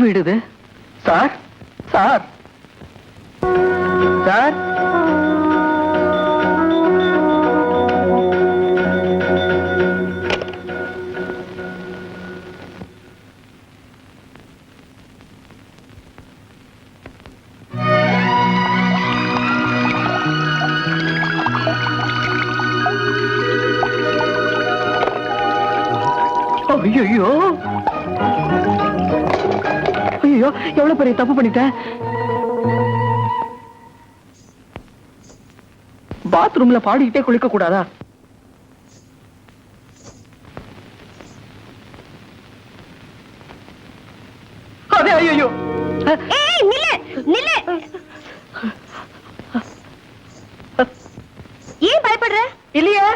வீடு இது? Sir sir sir, ஐயோ ஐயோ, எவ்வளவு பெரிய தப்பு பண்ணிட்டேன். பாத்ரூம்ல பாடிக்கிட்டே குளிக்க கூடாதா? அதே ஐயோ. ஏய் நில்லு நில்லு. ஏன் பயப்படுற? இல்லையே.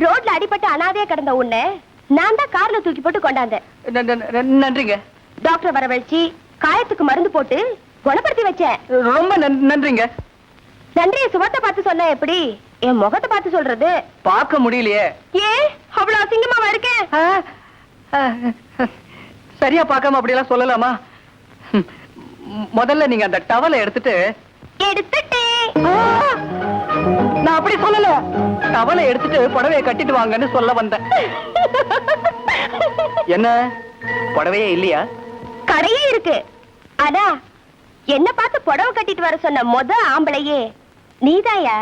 ரோட்ல அடிபட்டு அனாதையா கிடந்த உன்னை நான் தான் கார்ல தூக்கி போட்டு கொண்டாந்தேன். நன்றிங்க. டாக்டர் வரவழைச்சு காயத்துக்கு மருந்து போட்டு குணப்படுத்தி வச்சேன். ரொம்ப நன்றிங்க. நன்றிய சுகத்தை பார்த்து சொன்ன எப்படி என் முகத்தை பார்த்து சொல்றது? பார்க்க முடியலையே. ஏன் அவ்வளவு அசிங்கமாவா இருக்கேன்? சரியா பார்க்காம அப்படியெல்லாம் சொல்லலாமா? முதல்ல நீங்க அந்த டவலை எடுத்துட்டேன். நான் அப்படி சொல்லல. டவலை எடுத்துட்டு புடவையை கட்டிட்டு வாங்கன்னு சொல்ல வந்தேன். என்ன புடவையே இல்லையா? கடையே இருக்கு. ஆனா என்ன பார்த்து புடவை கட்டிட்டு வர சொன்ன முத ஆம்பளையே நீதாயா?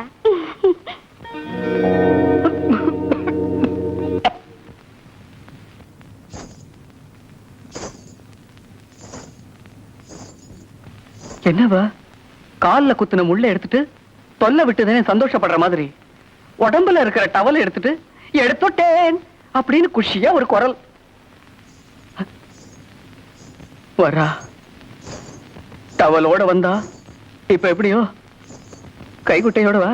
என்னவா கால்ல குத்துன முள்ள எடுத்துட்டு தொல்லை விட்டுதானே சந்தோஷப்படுற மாதிரி உடம்புல இருக்கிற டவலை எடுத்துட்டு எடுத்துட்டேன் அப்படின்னு குஷியா ஒரு குரல் வரா. டவலோட வந்தா இப்ப எப்படியோ கைகுட்டையோட வா.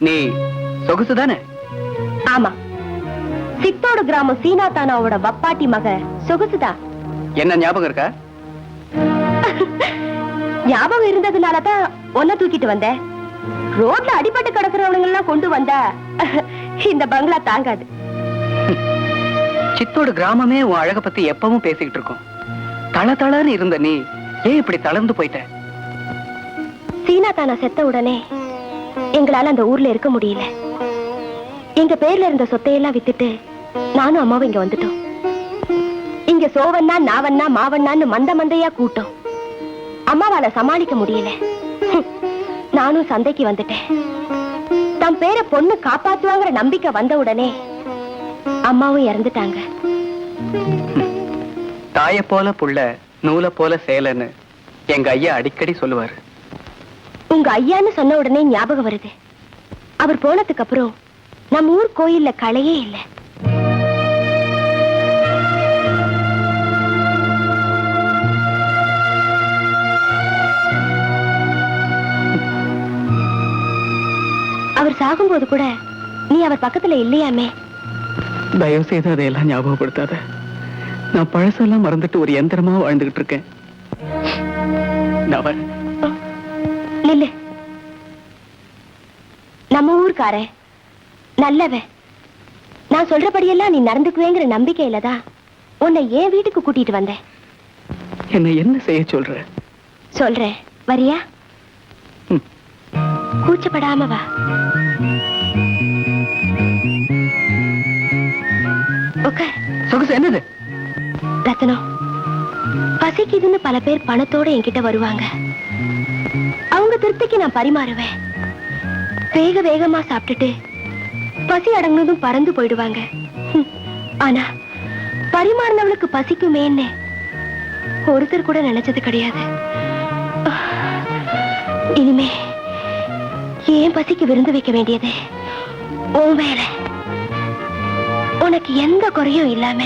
நீ சொகுசுதானே? ஆமா, சித்தோடு கிராமம் சீனாதானாவோட வப்பாட்டி மக சொகுசுதா. என்ன ஞாபகம் இருக்கா? ஞாபகம் இருந்ததுனாலதான் ஒன்ன தூக்கிட்டு வந்தேன். ரோட்ல அடிபட்டு கிடக்குறவங்க எல்லாம் கொண்டு வந்தா இந்த பங்களா தாங்காது. சித்தோடு கிராமமே உன் அழக பத்தி எப்பவும் பேசிக்கிட்டு இருக்கோம். தள தளன்னு இருந்த நீ ஏன் இப்படி தளர்ந்து போயிட்ட? சீனாதானா செத்த உடனே எங்களால அந்த ஊர்ல இருக்க முடியல. எங்க பேர்ல இருந்த சொத்தையெல்லாம் வித்துட்டு நானும் அம்மாவும் இங்க வந்துட்டோம். இங்க சோவண்ணா நாவண்ணா மாவண்ணான்னு மந்த மந்தையா கூட்டம். அம்மாவால சமாளிக்க முடியல. நானும் சந்தைக்கு வந்துட்டேன். தம் பேரை பொண்ணு காப்பாத்துவாங்கிற நம்பிக்கை வந்த உடனே அம்மாவும் இறந்துட்டாங்க. தாய போல புள்ள நூல போல சேலன்னு எங்க ஐயா அடிக்கடி சொல்லுவாரு. உங்க ஐயான்னு சொன்ன உடனே ஞாபகம் வருது. அவர் போனதுக்கு அப்புறம் நம்ம ஊர் கோயில்ல களையே இல்ல. அவர் சாகும்போது கூட நீ அவர் பக்கத்துல இல்லையாமே. தயவு செய்து அதையெல்லாம் ஞாபகப்படுத்தாத. நான் பழசெல்லாம் மறந்துட்டு ஒரு யந்திரமா வாழ்ந்துகிட்டு இருக்கேன். நில்லு. நம்ம ஊர்க்காரன் நல்லவன். நான் சொல்றபடியெல்லாம் நீ நடந்துக்குவேங்கிற நம்பிக்கையில தான் உன்னை என் வீட்டுக்கு கூட்டிட்டு வந்தேன். என்ன என்ன செய்ய சொல்ற? சொல்றேன், வரியா? கூச்சப்படாம வா. சொகுசு என்னது? ரத்னம், பசிக்குதுன்னு பல பேர் பணத்தோட என்கிட்ட வருவாங்க. அவங்க திருப்திக்கு நான் பரிமாறுவேன். வேக வேகமா சாப்பிட்டுட்டு பசி அடங்கினதும் பறந்து போயிடுவாங்க. ஆனா பரிமாறினவளுக்கு பசிக்குமேன்னு ஒருத்தர் கூட நினைச்சது கிடையாது. இனிமே ஏன் பசிக்கு விருந்து வைக்க வேண்டியது உன் வேலை. உனக்கு எந்த குறையும் இல்லாம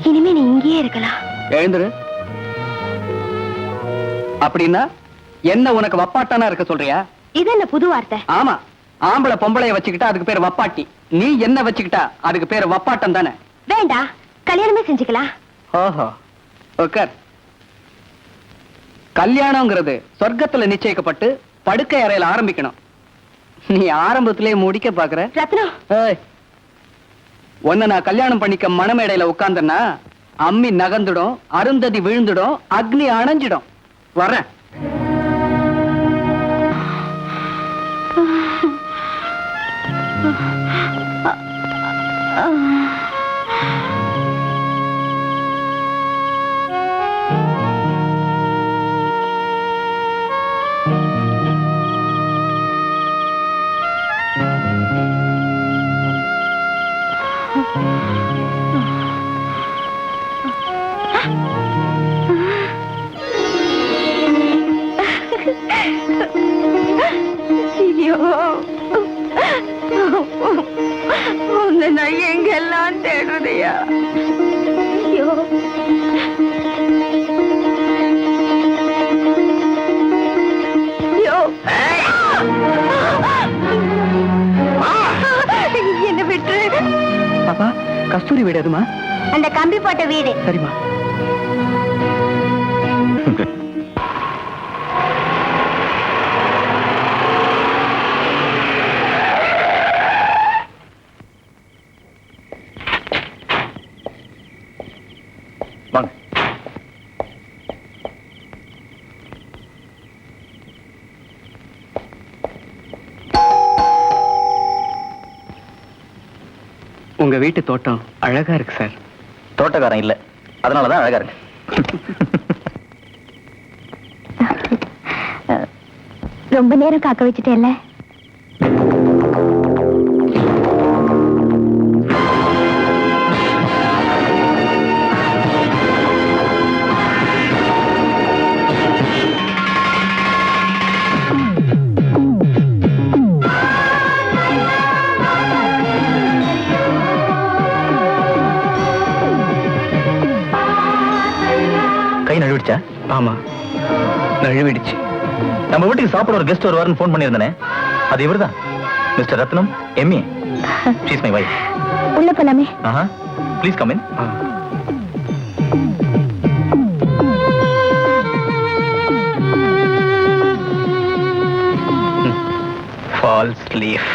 இனிமே நீ இங்கேயே இருக்கலாம். எழுந்துரு. அப்படின்னா என்ன உனக்கு வப்பாட்டானா இருக்க சொல்றியா? இது என்ன புது வார்த்தை? ஆமா, ஆம்பளை பொம்பளைய வச்சுக்கிட்டா அதுக்கு பேர் வப்பாட்டி. நீ என்ன வச்சுக்கிட்டா அதுக்கு பேர் வப்பாட்டம் தானே. வேண்டாம், கல்யாணமே செஞ்சுக்கலாம். ஓஹோ, உட்கார். கல்யாணம்ங்கிறது சொர்க்கத்துல நிச்சயிக்கப்பட்டு படுக்கை அறையில ஆரம்பிக்கணும். நீ ஆரம்பத்திலே முடிக்க பாக்குற. ரத்னம், ஏய், உன்னை நான் கல்யாணம் பண்ணிக்க மணமேடையில உட்கார்ந்தன்னா அம்மி நகர்ந்துடும், அருந்ததி விழுந்துடும், அக்னி அணைஞ்சிடும். வரேன். ஐயோ, உன்னை நான் எங்கெல்லாம் தேடுறியா? ஐயோ, ஐயோ, என்ன விட்டு. பாப்பா, கஸ்தூரி வீடு எதுமா? அந்த கம்பி போட்ட வீடு. சரிம்மா. வாங்க. உங்க வீட்டு தோட்டம் அழகா இருக்கு சார். தோட்டக்காரன் இல்ல, அதனாலதான் அழகா இருக்கு. ரொம்ப நேரம் காக்க வச்சுட்டேன்ல. கை நழுவிடுச்சா? ஆமா, நழுவிடுச்சு. நம்ம வீட்டுக்கு சாப்பிட ஒரு கெஸ்ட் வருவாருன்னு ஃபோன் பண்ணியிருந்தேனே, அது இவர்தான், mister Ratnam, MA. She is my wife. உள்ள போலாமே. Please come in. False leaf.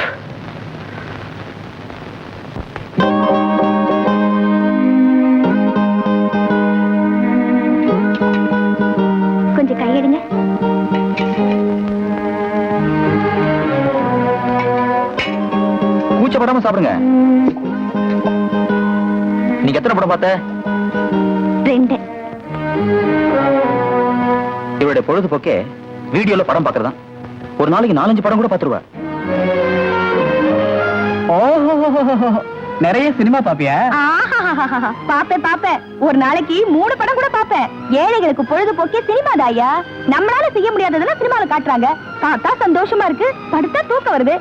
கொஞ்சம் கையெடுங்க. கூச்சப்படாம சாப்பிடுங்க. நீங்க எத்தனை படம் பார்த்த? 2. இவருடைய பொழுதுபோக்கே வீடியோல படம் பார்க்கறதா. ஒரு நாளைக்கு 4-5 படம் கூட பார்த்துருவா. ஓஹோ, நிறைய சினிமா பாப்பியா? பாப்பேன். ஒரு நாளைக்கு 3 படம் கூட பாப்பேன். ஏழைகளுக்கு பொழுதுபோக்கே சினிமா தாயா. நம்மளால செய்ய முடியாததெல்லாம் சினிமால காட்டுறாங்க. பார்த்தா சந்தோஷமா இருக்கு, படுத்தா தூக்கம் வருது.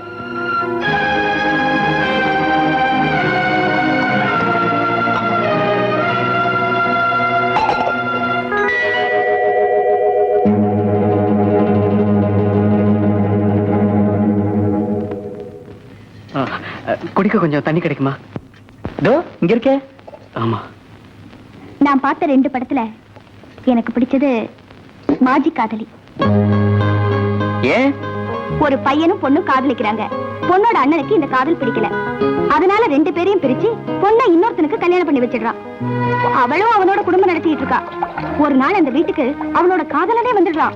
குடிக்க கொஞ்சம் தண்ணி கிடைக்குமா? இதோ இங்க இருக்கே. ஆமா, நான் பார்த்த 2 படத்துல எனக்கு பிடிச்சது மாஜி காதலி. ஏன்? ஒரு பையனும் பொண்ணும் காதலிக்கிறாங்க. பொண்ணோட அண்ணனுக்கு இந்த காதல் பிடிக்கல. அதனால 2 பேரையும் பிரிச்சு பொண்ணை இன்னொருத்தனுக்கு கல்யாணம் பண்ணி வச்சிடுறான். அவளும் அவனோட குடும்பம் நடத்திட்டு இருக்கா. ஒரு நாள் அந்த வீட்டுக்கு அவனோட காதலனே வந்துடுறான்.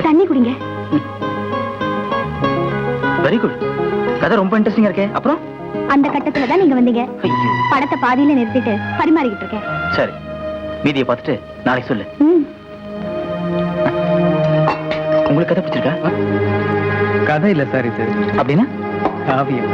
தண்ணி குடிங்க. Very good. கதை ரொம்ப இன்ட்ரெஸ்டிங்கா இருக்கே. அப்புறம் அந்த கட்டத்துல தான் நீங்க வந்தீங்க. படத்தை பாதியில நிறுத்திட்டு பரிமாறிக்கிட்டு இருக்கேன். சரி, மீதியை பார்த்துட்டு நாளைக்கு சொல்லு. உங்களுக்கு கதை பிடிச்சிருக்கா? கதை இல்ல சார், இது அப்படின்னா காவியம்.